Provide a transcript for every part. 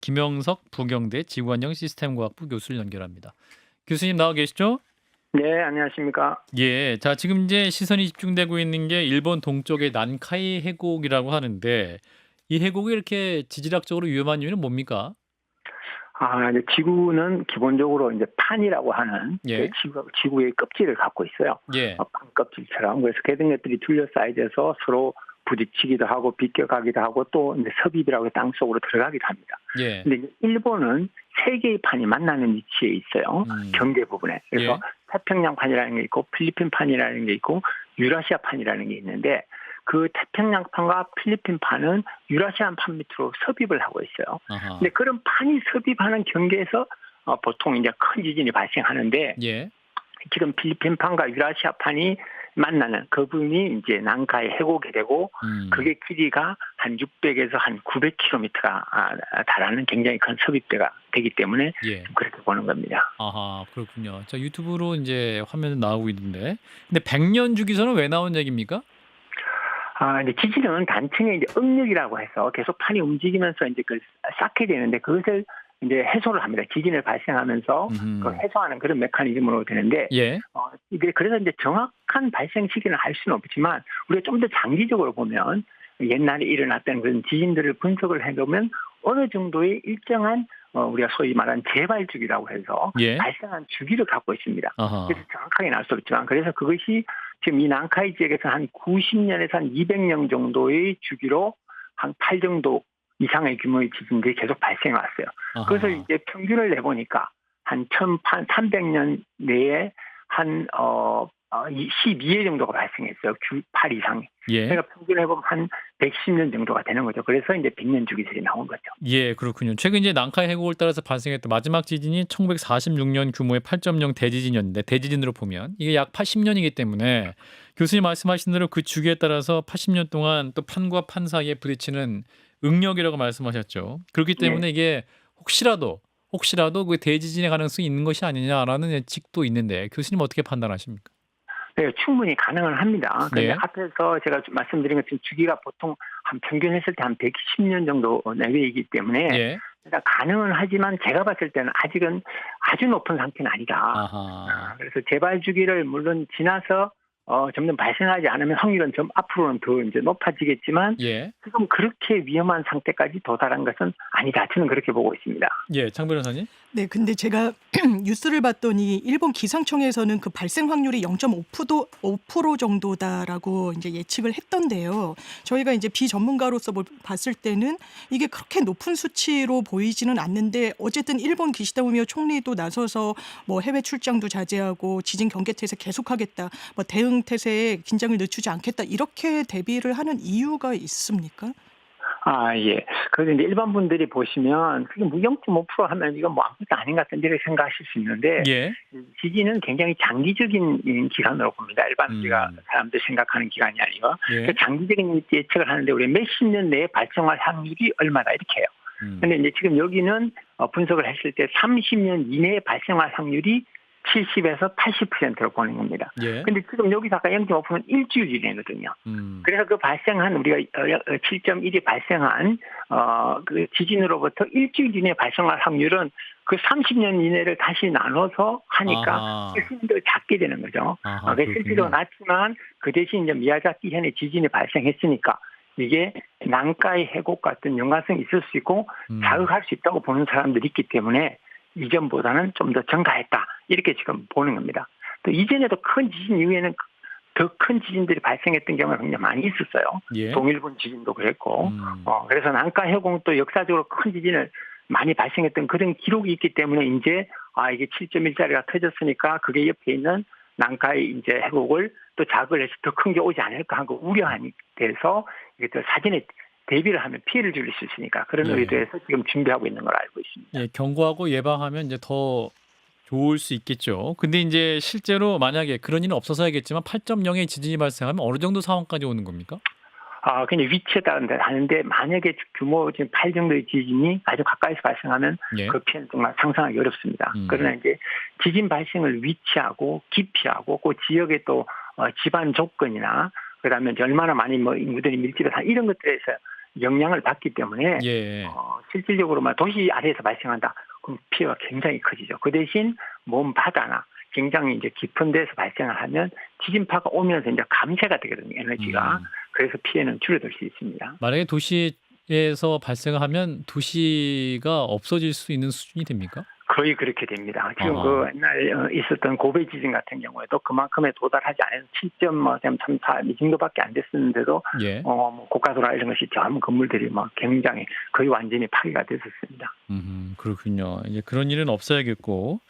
김영석 부경대 지구환경 시스템과학부 교수를 연결합니다. 교수님 나와 계시죠? 네, 안녕하십니까. 예. 자, 지금 이제 시선이 집중되고 있는 게 일본 동쪽의 난카이 해곡이라고 하는데 이 해곡이 이렇게 지질학적으로 위험한 이유는 뭡니까? 이제 지구는 기본적으로 이제 판이라고 하는 예. 지구의 껍질을 갖고 있어요. 예. 판 껍질처럼. 그래서 개등 것들이 둘러싸여져서 서로 부딪히기도 하고 비껴가기도 하고 또 이제 섭입이라고 땅 속으로 들어가기도 합니다. 예. 근데 이제 일본은 세 개의 판이 만나는 위치에 있어요. 경계 부분에. 그래서 예. 태평양 판이라는 게 있고 필리핀 판이라는 게 있고 유라시아 판이라는 게 있는데 그 태평양 판과 필리핀 판은 유라시아 판 밑으로 섭입을 하고 있어요. 아하. 근데 그런 판이 섭입하는 경계에서 보통 이제 큰 지진이 발생하는데 예. 지금 필리핀 판과 유라시아 판이 만나는 그 부분이 이제 난카이 해곡이 되고 그게 길이가 한 600에서 한 900km가 달하는 굉장히 큰 섭입대가 되기 때문에 예. 그렇게 보는 겁니다. 아하, 그렇군요. 자, 유튜브로 이제 화면에 나오고 있는데 근데 100년 주기설은 왜 나온 얘기입니까? 이제 지진은 단층의 이제 응력이라고 해서 계속 판이 움직이면서 이제 쌓게 되는데 그것을 이제 해소를 합니다. 지진을 발생하면서 그 해소하는 그런 메커니즘으로 되는데, 예. 이게 그래서 이제 정확한 발생 시기는 알 수는 없지만 우리가 좀 더 장기적으로 보면 옛날에 일어났던 그런 지진들을 분석을 해보면 어느 정도의 일정한 우리가 소위 말하는 재발 주기라고 해서 예. 발생한 주기를 갖고 있습니다. 아하. 그래서 정확하게 알 수 없지만 그래서 그것이 지금 이 난카이 지역에서 한 90년에서 한 200년 정도의 주기로 한 8 정도 이상의 규모의 지진들이 계속 발생해 왔어요. 아하. 그래서 이제 평균을 내보니까 한 1300년 내에 한 12회 정도가 발생했어요. 8 이상이. 예. 그러니까 평균을 해보면 한 110년 정도가 되는 거죠. 그래서 이제 100년 주기설이 나온 거죠. 예, 그렇군요. 최근 이제 난카이 해곡을 따라서 발생했던 마지막 지진이 1946년 규모의 8.0 대지진이었는데 대지진으로 보면 이게 약 80년이기 때문에 교수님 말씀하신 대로 그 주기에 따라서 80년 동안 또 판과 판 사이에 부딪히는 응력이라고 말씀하셨죠. 그렇기 때문에 이게 혹시라도 그 대지진의 가능성이 있는 것이 아니냐라는 예측도 있는데 교수님 어떻게 판단하십니까? 네, 충분히 가능은 합니다. 그런데 네. 앞에서 제가 말씀드린 것처럼 주기가 보통 한 평균 했을 때 한 110년 정도 내외이기 때문에 예. 일단 가능은 하지만 제가 봤을 때는 아직은 아주 높은 상태는 아니다. 아하. 그래서 재발 주기를 물론 지나서 점점 발생하지 않으면 확률은 좀 앞으로는 더 이제 높아지겠지만 예. 지금 그렇게 위험한 상태까지 도달한 것은 아니다. 저는 그렇게 보고 있습니다. 예, 장 변호사님. 네, 근데 제가 뉴스를 봤더니 일본 기상청에서는 그 발생 확률이 0.5% 정도다라고 이제 예측을 했던데요. 저희가 이제 비전문가로서 봤을 때는 이게 그렇게 높은 수치로 보이지는 않는데 어쨌든 일본 기시다우미오 총리도 나서서 뭐 해외 출장도 자제하고 지진 경계 태세 계속하겠다, 뭐 대응 태세에 긴장을 늦추지 않겠다 이렇게 대비를 하는 이유가 있습니까? 예. 그래서 이제 일반 분들이 보시면 그게 뭐 0.5% 하면 이건 뭐 아무것도 아닌 것 같은데 이렇게 생각하실 수 있는데 예. 지진은 굉장히 장기적인 기간으로 봅니다. 일반 우리가 사람들 생각하는 기간이 아니고 예. 장기적인 예측을 하는데 우리 몇십 년 내에 발생할 확률이 얼마다 이렇게 해요. 그런데 이제 지금 여기는 분석을 했을 때 30년 이내에 발생할 확률이 70에서 80%로 보는 겁니다. 예. 근데 지금 여기서 아까 0.5%는 일주일 이내거든요. 그래서 그 발생한 우리가 7.1이 발생한 그 지진으로부터 일주일 이내에 발생할 확률은 그 30년 이내를 다시 나눠서 하니까 훨씬 더 작게 되는 거죠. 그게 실제로 낮지만 그 대신 이제 미야자키 현에 지진이 발생했으니까 이게 난카이 해곡 같은 연관성이 있을 수 있고 자극할 수 있다고 보는 사람들이 있기 때문에 이전보다는 좀 더 증가했다. 이렇게 지금 보는 겁니다. 또 이전에도 큰 지진 이후에는 더 큰 지진들이 발생했던 경우가 굉장히 많이 있었어요. 예. 동일본 지진도 그랬고. 그래서 난카 해곡도 역사적으로 큰 지진을 많이 발생했던 그런 기록이 있기 때문에 이제 이게 7.1짜리가 터졌으니까 그게 옆에 있는 난카이 이제 해곡을 또 자극을 해서 더 큰 게 오지 않을까 하고 우려하니 돼서 이게 또 사전에 대비를 하면 피해를 줄일 수 있으니까 그런 의도에서 지금 준비하고 있는 걸 알고 있습니다. 예, 경고하고 예방하면 이제 더 좋을 수 있겠죠. 근데 이제 실제로 만약에 그런 일은 없어서야겠지만 8.0의 지진이 발생하면 어느 정도 상황까지 오는 겁니까? 그냥 위치에 따라 하는데 만약에 규모 지금 8 정도의 지진이 아주 가까이서 발생하면 예. 그 피해는 정말 상상하기 어렵습니다. 그러나 이제 지진 발생을 위치하고 기피하고 그 지역의 또 집안 조건이나 그다음에 이제 얼마나 많이 뭐 인구들이 밀집해서 이런 것들에서 영향을 받기 때문에 예. 실질적으로만 도시 아래에서 발생한다. 그럼 피해가 굉장히 커지죠. 그 대신 먼 바다나 굉장히 이제 깊은 데서 발생을 하면 지진파가 오면서 이제 감쇄가 되거든요. 에너지가. 그래서 피해는 줄어들 수 있습니다. 만약에 도시에서 발생하면 도시가 없어질 수 있는 수준이 됩니까? 거의 그렇게 됩니다. 지금 아하. 그 옛날 있었던 고베 지진 같은 경우에도 그만큼에 도달하지 않아서 7.34 이 정도밖에 안 됐었는데도 예. 뭐 고가도라 이런 것이 전 건물들이 막 굉장히 거의 완전히 파괴가 됐었습니다. 그렇군요. 이제 그런 일은 없어야겠고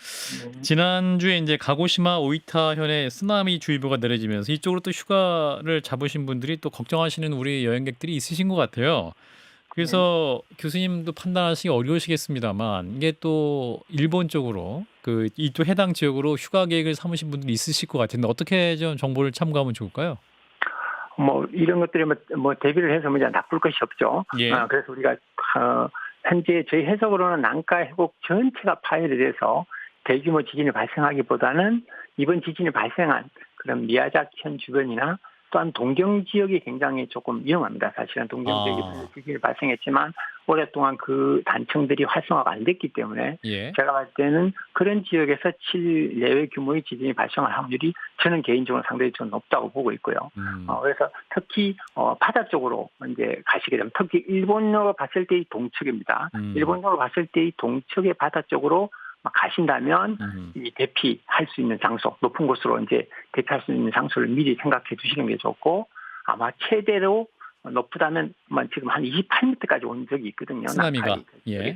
지난주에 이제 가고시마 오이타현에 쓰나미 주의보가 내려지면서 이쪽으로 또 휴가를 잡으신 분들이 또 걱정하시는 우리 여행객들이 있으신 것 같아요. 그래서 교수님도 판단하시기 어려우시겠습니다만 이게 또 일본 쪽으로 그 이쪽 해당 지역으로 휴가 계획을 삼으신 분들이 있으실 것 같은데 어떻게 좀 정보를 참고하면 좋을까요? 뭐 이런 것들이 뭐 대비를 해서 뭐 나쁠 것이 없죠. 예. 그래서 우리가 현재 저희 해석으로는 난카 해곡 전체가 파열이 돼서 대규모 지진이 발생하기보다는 이번 지진이 발생한 그런 미야자키현 주변이나 또한 동경 지역이 굉장히 조금 위험합니다. 사실은 동경 지역이 지진이 발생했지만 오랫동안 그 단층들이 활성화가 안 됐기 때문에 예. 제가 봤을 때는 그런 지역에서 7 내외 규모의 지진이 발생할 확률이 저는 개인적으로 상당히 좀 높다고 보고 있고요. 그래서 특히 바다 쪽으로 이제 가시게 되면 특히 일본으로 봤을 때의 동측입니다. 일본으로 봤을 때의 동측의 바다 쪽으로 가신다면 이 대피할 수 있는 장소, 높은 곳으로 이제 대피할 수 있는 장소를 미리 생각해 두시는 게 좋고 아마 최대로 높다면 지금 한 28m까지 온 적이 있거든요. 쓰나미가. 예.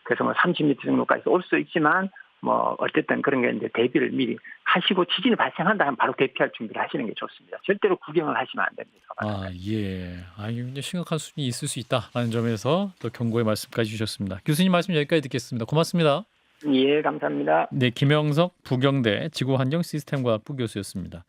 그래서 뭐 30m 정도까지 올 수 있지만 뭐 어쨌든 그런 게 이제 대비를 미리 하시고 지진이 발생한다 하면 바로 대피할 준비를 하시는 게 좋습니다. 절대로 구경을 하시면 안 됩니다. 예. 이게 심각한 수준이 있을 수 있다라는 점에서 또 경고의 말씀까지 주셨습니다. 교수님 말씀 여기까지 듣겠습니다. 고맙습니다. 예, 감사합니다. 네, 김영석 부경대 지구환경시스템과학부 교수였습니다.